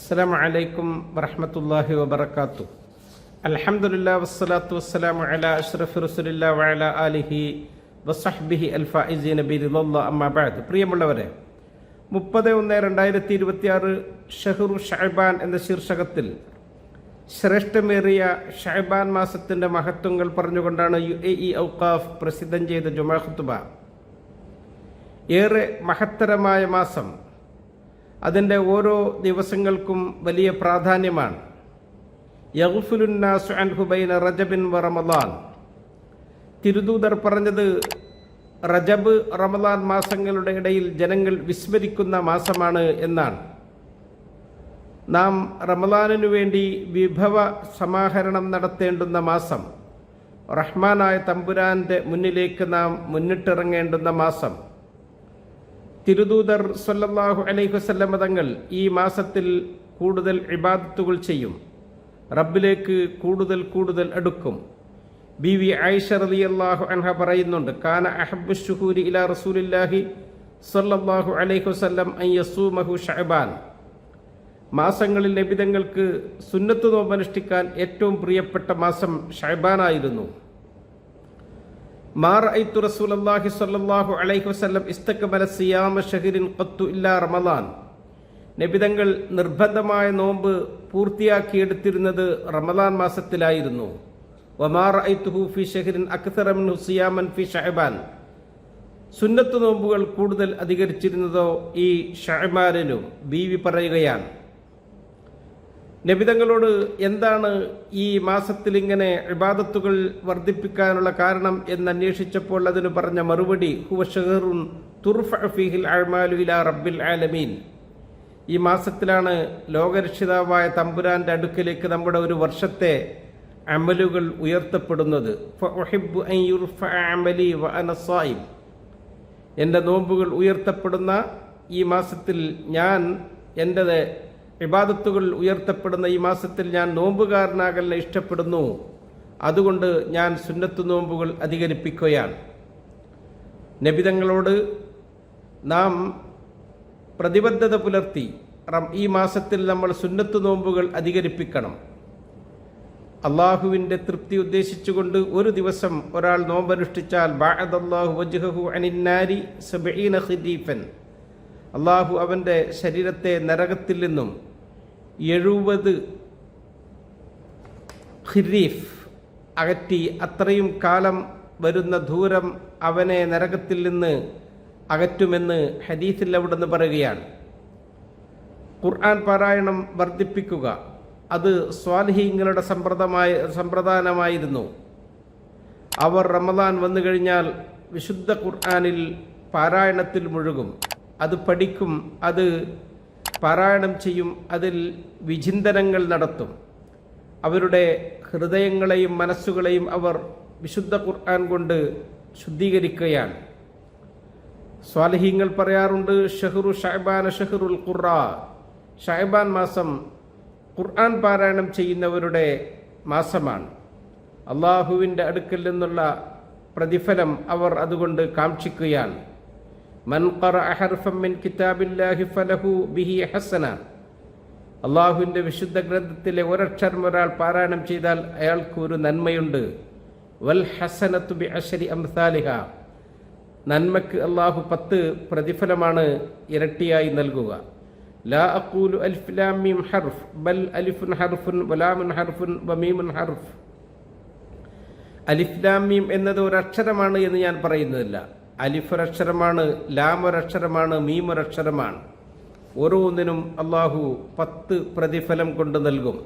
അസ്സലാമു അലൈക്കും വറഹ്മത്തുള്ളാഹി വബറകാതുഹു. അൽഹംദുലില്ലാഹി വസ്സലാത്തു വസ്സലാമു അലാ അഷ്റഫി റസൂലില്ലാഹി വഅലാ ആലിഹി വസഹ്ബിഹി അൽഫായിസീന ബിറിദല്ലാഹി അമ്മാ ബഅദ്. പ്രിയമുള്ളവരെ, 30/1/2026 ഷഹ്റു ഷഅബാൻ എന്ന ശീർഷകത്തിൽ ശ്രേഷ്ഠമേറിയ ഷഅബാൻ മാസത്തിൻ്റെ മഹത്വങ്ങൾ പറഞ്ഞുകൊണ്ടാണ് UAE ഔഖാഫ് പ്രസിദ്ധം ചെയ്ത ജുമാ ഖുതുബ. ഏറെ മഹത്തരമായ മാസം, അതിൻ്റെ ഓരോ ദിവസങ്ങൾക്കും വലിയ പ്രാധാന്യമാണ്. യഗ്ഫുലുന്നാസു അൻഹു ബൈന റജബിൻ വ റമളാൻ. തിരുദൂതർ പറഞ്ഞത് റജബ് റമളാൻ മാസങ്ങളുടെ ഇടയിൽ ജനങ്ങൾ വിസ്മരിക്കുന്ന മാസമാണ് എന്നാണ്. നാം റമളാനിനു വേണ്ടി വിഭവ സമാഹരണം നടത്തേണ്ടുന്ന മാസം, റഹ്മാനായ തമ്പുരാൻ്റെ മുന്നിലേക്ക് നാം മുന്നിട്ടിറങ്ങേണ്ടുന്ന മാസം. തിരുദൂതർ സ്വല്ലല്ലാഹു അലൈഹി വസല്ലം തങ്ങൾ ഈ മാസത്തിൽ കൂടുതൽ ഇബാദത്തുകൾ ചെയ്യും, റബ്ബിലേക്ക് കൂടുതൽ അടുക്കും. ബീവി ആയിഷ റളിയല്ലാഹു അൻഹ പറയുന്നുണ്ട്, കാന അഹബ്ബു ശുഹൂരി ഇലാ റസൂലില്ലാഹി സ്വല്ലല്ലാഹു അലൈഹി വസല്ലം അൻ യസൂമഹു ശഅബാൻ. മാസങ്ങളിൽ നബി തങ്ങൾക്ക് സുന്നത്ത് നോമ്പ് അനുഷ്ഠിക്കാൻ ഏറ്റവും പ്രിയപ്പെട്ട മാസം ശഅബാനായിരുന്നു. മാ റഅയ്തു റസൂലല്ലാഹി സ്വല്ലല്ലാഹു അലൈഹി വസല്ലം ഇസ്തഖബല സിയാമ ശഹ്റിൻ ഖത്തു ഇല്ലാ റമളാൻ. നബി തങ്ങൾ നിർബന്ധമായ നോമ്പ് പൂർത്തിയാക്കിയെടുത്തിരുന്നത് റമളാൻ മാസത്തിലായിരുന്നു. വമാ റഅയ്തുഹു ഫി ശഹ്റിൻ അക്തറ മിൻഹു സിയാമൻ ഫി ശഅബാൻ. സുന്നത്ത് നോമ്പുകൾ കൂടുതൽ അധികരിച്ചിരുന്നതോ ഈ ശഅബാനിലും. ബീവി പറയുകയാണ്, നബിതങ്ങളോട് എന്താണ് ഈ മാസത്തിൽ ഇങ്ങനെ ഇബാദത്തുകൾ വർദ്ധിപ്പിക്കാനുള്ള കാരണം എന്നന്വേഷിച്ചപ്പോൾ അതിന് പറഞ്ഞ മറുപടി, ഹുവ ശഹ്റുൻ തുർഫഉ ഫീഹിൽ അഅ്മാലു ഇലാ റബ്ബിൽ ആലമീൻ. ഈ മാസത്തിലാണ് ലോകരക്ഷിതാവായ തമ്പുരാന്റെ അടുക്കലേക്ക് നമ്മുടെ ഒരു വർഷത്തെ അമലുകൾ ഉയർത്തപ്പെടുന്നത്. ഫഉഹിബ്ബു അൻ യുർഫഅ അമലി വ അന സായിം. എൻ്റെ നോമ്പുകൾ ഉയർത്തപ്പെടുന്ന ഈ മാസത്തിൽ ഞാൻ എൻ്റെ ഇബാദത്തുകൾ ഉയർത്തപ്പെടുന്ന ഈ മാസത്തിൽ ഞാൻ നോമ്പുകാരനാകലിനെ ഇഷ്ടപ്പെടുന്നു. അതുകൊണ്ട് ഞാൻ സുന്നത്ത് നോമ്പുകൾ അധികരിപ്പിക്കുകയാണ്. നബിതങ്ങളോട് നാം പ്രതിബദ്ധത പുലർത്തി ഈ മാസത്തിൽ നമ്മൾ സുന്നത്ത് നോമ്പുകൾ അധികരിപ്പിക്കണം. അള്ളാഹുവിൻ്റെ തൃപ്തി ഉദ്ദേശിച്ചുകൊണ്ട് ഒരു ദിവസം ഒരാൾ നോമ്പനുഷ്ഠിച്ചാൽ ബഅദല്ലാഹു വജ്ഹഹു അനിന്നാരി 70 ഖിദീഫൻ. അള്ളാഹു അവൻ്റെ ശരീരത്തെ നരകത്തിൽ നിന്നും 70 ഖിരീഫ് അകറ്റി, അത്രയും കാലം വരുന്ന ദൂരം അവനെ നരകത്തിൽ നിന്ന് അകറ്റുമെന്ന് ഹദീസിൽ അവിടെ നിന്ന് പറയുകയാണ്. ഖുർആൻ പാരായണം വർദ്ധിപ്പിക്കുക, അത് സ്വാലിഹീങ്ങളുടെ സമ്പ്രദായമായിരുന്നു. അവർ റമളാൻ വന്നു കഴിഞ്ഞാൽ വിശുദ്ധ ഖുർആനിൽ പാരായണത്തിൽ മുഴുകും, അത് പഠിക്കും, അത് പാരായണം ചെയ്യും, അതിൽ വിചിന്തനങ്ങൾ നടത്തും. അവരുടെ ഹൃദയങ്ങളെയും മനസ്സുകളെയും അവർ വിശുദ്ധ ഖുർആൻ കൊണ്ട് ശുദ്ധീകരിക്കുകയാണ്. സ്വാലിഹീങ്ങൾ പറയാറുണ്ട്, ഷഹ്റു ശഅബാന ഷഹ്റുൽ ഖുർആ. ശഅബാൻ മാസം ഖുർആൻ പാരായണം ചെയ്യുന്നവരുടെ മാസമാണ്. അള്ളാഹുവിൻ്റെ അടുക്കൽ നിന്നുള്ള പ്രതിഫലം അവർ അതുകൊണ്ട് കാക്ഷിക്കുകയാണ്. മൻ ഖറഅ ഹർഫൻ മിൻ കിതാബില്ലാഹി ഫലഹു ബിഹി ഹസന. അള്ളാഹുവിൻ്റെ വിശുദ്ധ ഗ്രന്ഥത്തിലെ ഒരക്ഷരം ഒരാൾ പാരായണം ചെയ്താൽ അയാൾക്ക് ഒരു നന്മയുണ്ട്. വൽ ഹസനത്തു ബിഅശ്രി അംസാലിഹ. നന്മയ്ക്ക് അള്ളാഹു 10 പ്രതിഫലമാണ് ഇരട്ടിയായി നൽകുക. ലാ അഖൂലു അൽഫ് ലാം മീം ഹർഫ് ബൽ അലിഫുൻ ഹർഫുൻ വലാമുൻ ഹർഫുൻ വമീമുൻ ഹർഫ്. അലിഫ് ലാം മീം എന്നത് ഒരക്ഷരമാണ് എന്ന് ഞാൻ പറയുന്നതില്ല. അലിഫ് ഒരക്ഷരമാണ്, ലാം ഒരക്ഷരമാണ്, മീം ഒരക്ഷരമാണ്. ഓരോന്നിനും അള്ളാഹു 10 പ്രതിഫലം കൊണ്ട് നൽകും.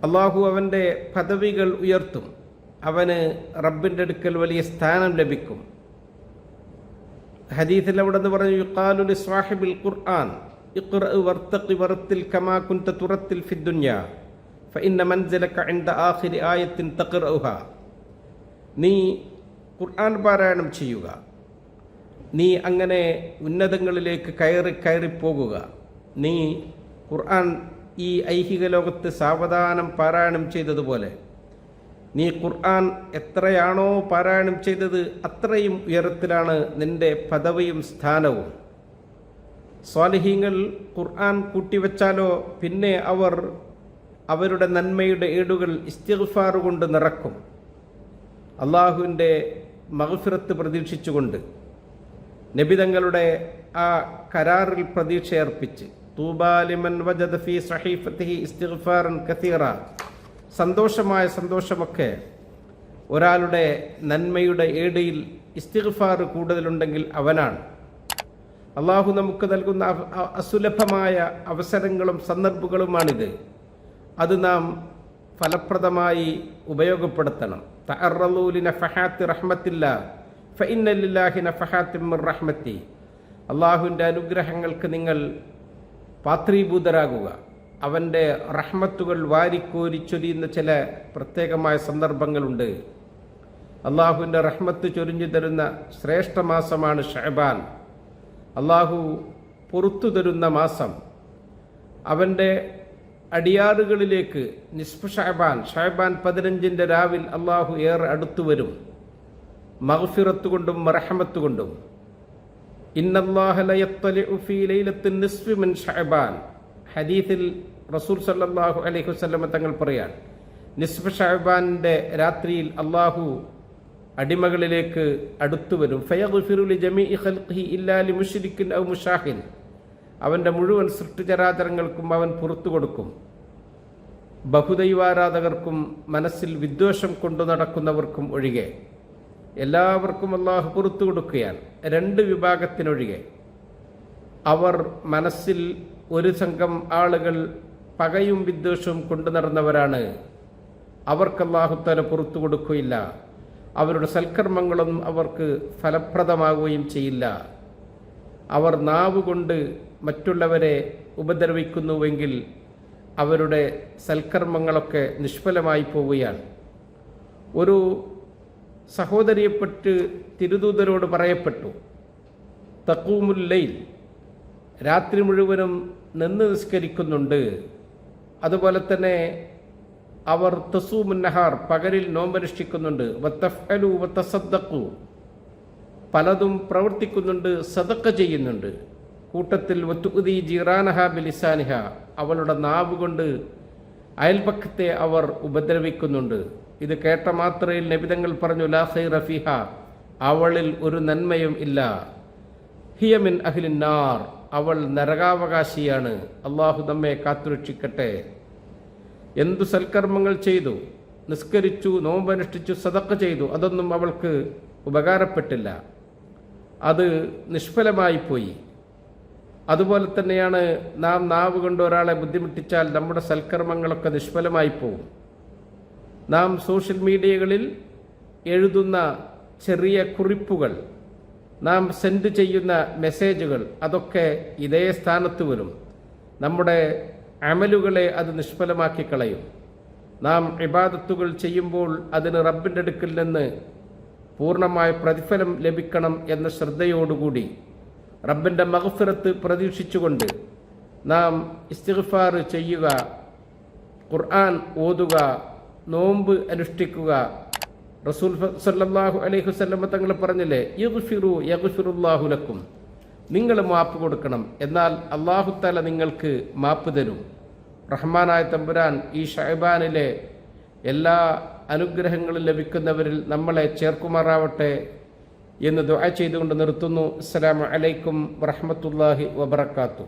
അള്ളാഹു അവൻ്റെ പദവികൾ ഉയർത്തും, അവന് റബ്ബിൻ്റെ അടുക്കൽ വലിയ സ്ഥാനം ലഭിക്കും. ഹദീസിൽ അവിടെ നിന്ന് പറഞ്ഞു, യുഖാലു ലിസ്വാഹിബിൽ ഖുർആൻ ഇഖ്റഅ വർത്തഖി വറത്തിൽ കമാ കുൻത തുറത്തിൽ ഫിദ്ദുനിയ ഫഇന്ന മൻസിലക ഇൻദ ആഖിരി ആയത്തിൻ തഖ്റഉഹ. നീ ഖുർആൻ പാരായണം ചെയ്യുക, നീ അങ്ങനെ ഉന്നതങ്ങളിലേക്ക് കയറിപ്പോകുക. നീ ഖുർആൻ ഈ ഐഹിക ലോകത്ത് സാവധാനം പാരായണം ചെയ്തതുപോലെ നീ ഖുർആൻ എത്രയാണോ പാരായണം ചെയ്തത് അത്രയും ഉയരത്തിലാണ് നിന്റെ പദവിയും സ്ഥാനവും. സ്വാലിഹീങ്ങൾ ഖുർആൻ കൂട്ടിവെച്ചാലോ പിന്നെ അവർ അവരുടെ നന്മയുടെ ഏടുകൾ ഇസ്തിഗ്ഫാർ കൊണ്ട് നിറക്കും, അള്ളാഹുവിൻ്റെ മഗ്ഫിറത്ത് പ്രതീക്ഷിച്ചുകൊണ്ട് നബിതങ്ങളുടെ ആ കരാറിൽ പ്രതീക്ഷയർപ്പിച്ച് തൂബാ ലിമൻ വജദ ഫീ സഹീഫത്തിഹി ഇസ്തിഗ്ഫാറൻ കസീറ, സന്തോഷമായ സന്തോഷമൊക്കെ ഒരാളുടെ നന്മയുടെ ഏടിയിൽ ഇസ്തിഗ്ഫാർ കൂടുതലുണ്ടെങ്കിൽ അവനാണ്. അള്ളാഹു നമുക്ക് നൽകുന്ന അസുലഭമായ അവസരങ്ങളും സന്ദർഭങ്ങളുമാണിത്. അത് നാം ഫലപ്രദമായി ഉപയോഗപ്പെടുത്തണം. തഅറളൂ ലിനഫഹാത്തി റഹ്മത്തില്ലാ ഫഇന്ന ലില്ലാഹി നഫഹാത്തിൻ മിർ റഹ്മത്തി. അള്ളാഹുവിൻ്റെ അനുഗ്രഹങ്ങൾക്ക് നിങ്ങൾ പാത്രീഭൂതരാകുക. അവൻ്റെ റഹ്മത്തുകൾ വാരിക്കോരി ചൊരിയുന്ന ചില പ്രത്യേകമായ സന്ദർഭങ്ങളുണ്ട്. അള്ളാഹുവിൻ്റെ റഹ്മത്ത് ചൊരിഞ്ഞു തരുന്ന ശ്രേഷ്ഠ മാസമാണ് ഷഅബാൻ. അള്ളാഹു പുറത്തു തരുന്ന മാസം. അവൻ്റെ അടിയാറുകളിലേക്ക് നിസ്ഫ് ഷഅബാൻ 15 രാവിൽ അള്ളാഹു ഏറെ അടുത്തു വരും, മഗ്ഫിറത്ത് കൊണ്ടും റഹ്മത്ത് കൊണ്ടും. ഇന്നല്ലാഹ ലയത്തലിഉ ഫീ ലൈലത്തിൻ നിസ്ഫി മിൻ ഷഅബാൻ. ഹദീസിൽ റസൂൽ സല്ലല്ലാഹു അലൈഹി വസല്ലം തങ്ങൾ പറയാൻ, നിസ്ഫ് ഷഅബാനിൻ്റെ രാത്രിയിൽ അള്ളാഹു അടിമകളിലേക്ക് അടുത്തു വരും. ഫയഗ്ഫിറു ലിജമീഇ ഖൽഖിഹി ഇല്ലാ ലിമുശ്രിക്കിൻ ഔ മുശാഹിൻ. അവൻ്റെ മുഴുവൻ സൃഷ്ടിചരാചരങ്ങൾക്കും അവൻ പുറത്തു കൊടുക്കും. ബഹുദൈവാരാധകർക്കും മനസ്സിൽ വിദ്വേഷം കൊണ്ടു നടക്കുന്നവർക്കും ഒഴികെ എല്ലാവർക്കും അള്ളാഹു പുറത്തു കൊടുക്കുകയാണ്. 2 വിഭാഗത്തിനൊഴികെ. അവർ മനസ്സിൽ ഒരു സംഘം ആളുകൾ പകയും വിദ്വേഷവും കൊണ്ടു നടന്നവരാണ്. അവർക്ക് അല്ലാഹു തആല പുറത്തു കൊടുക്കുകയില്ല. അവരുടെ സൽക്കർമ്മങ്ങളൊന്നും അവർക്ക് ഫലപ്രദമാവുകയും ചെയ്യില്ല. അവർ നാവുകൊണ്ട് മറ്റുള്ളവരെ ഉപദ്രവിക്കുന്നുവെങ്കിൽ അവരുടെ സൽക്കർമ്മങ്ങളൊക്കെ നിഷ്ഫലമായി പോവുകയാണ്. ഒരു സഹോദരിയെപ്പറ്റി തിരുദൂതരോട് പറയപ്പെട്ടു, തഖൂമുൽ ലൈൽ, രാത്രി മുഴുവനും നിന്ന് നിസ്കരിക്കുന്നുണ്ട്. അതുപോലെ തന്നെ അവർ തസൂമുൻ നഹാർ, പകലിൽ നോമ്പനുഷ്ഠിക്കുന്നുണ്ട്. വതഫ്അലു വതസദ്ദഖു, പലതും പ്രവർത്തിക്കുന്നുണ്ട്, സദഖ ചെയ്യുന്നുണ്ട്. കൂട്ടത്തിൽ വതുഉദി ജീറാനഹ ബിലിസാനിഹ, അവളുടെ നാവ് കൊണ്ട് അയൽപക്കത്തെ അവർ ഉപദ്രവിക്കുന്നുണ്ട്. ഇത് കേട്ട മാത്രയിൽ നബിതങ്ങൾ പറഞ്ഞു, ലാ ഖൈറ ഫിഹ, അവളിൽ ഒരു നന്മയും ഇല്ല. ഹിയ മിൻ അഹ്ലിൻ നാർ, അവൾ നരകാവകാശിയാണ്. അള്ളാഹു നമ്മെ കാത്തുരക്ഷിക്കട്ടെ. എന്തു സൽക്കർമ്മങ്ങൾ ചെയ്തു, നിസ്കരിച്ചു, നോമ്പനുഷ്ഠിച്ചു, സദഖ ചെയ്തു, അതൊന്നും അവൾക്ക് ഉപകാരപ്പെട്ടില്ല. അത് നിഷ്ഫലമായി പോയി. അതുപോലെ തന്നെയാണ് നാം നാവ് കൊണ്ട് ഒരാളെ ബുദ്ധിമുട്ടിച്ചാൽ നമ്മുടെ സൽക്കർമ്മങ്ങളൊക്കെ നിഷ്ഫലമായി പോകും. നാം സോഷ്യൽ മീഡിയകളിൽ എഴുതുന്ന ചെറിയ കുറിപ്പുകൾ, നാം സെൻഡ് ചെയ്യുന്ന മെസ്സേജുകൾ, അതൊക്കെ ഇതേ സ്ഥാനത്ത് വരും. നമ്മുടെ അമലുകളെ അത് നിഷ്ഫലമാക്കി കളയും. നാം ഇബാദത്തുകൾ ചെയ്യുമ്പോൾ അതിന് റബ്ബിൻ്റെ അടുക്കൽ നിന്ന് പൂർണ്ണമായ പ്രതിഫലം ലഭിക്കണം എന്ന ശ്രദ്ധയോടുകൂടി റബ്ബിൻ്റെ മഗ്ഫിറത്ത് പ്രതീക്ഷിച്ചുകൊണ്ട് നാം ഇസ്തിഗ്ഫാർ ചെയ്യുക, ഖുർആൻ ഓതുക, നോമ്പ് അനുഷ്ഠിക്കുക. റസൂൽ സല്ലല്ലാഹു അലൈഹി വസല്ലം തങ്ങൾ പറഞ്ഞില്ലേ, യഗ്ഫിറു യഗ്ഫിറുല്ലാഹു ലക്കും, നിങ്ങൾ മാപ്പ് കൊടുക്കണം, എന്നാൽ അല്ലാഹു തആല നിങ്ങൾക്ക് മാപ്പ് തരും. റഹ്മാനായ തമ്പുരാൻ ഈ ഷഅബാനിലെ എല്ലാ അനുഗ്രഹങ്ങളും ലഭിക്കുന്നവരിൽ നമ്മളെ ചേർക്കുമാറാവട്ടെ എന്ന് ദുആ ചെയ്തുകൊണ്ട് നിർത്തുന്നു. അസ്സലാമു അലൈക്കും വറഹ്മത്തുള്ളാഹി വബറകാതുഹു.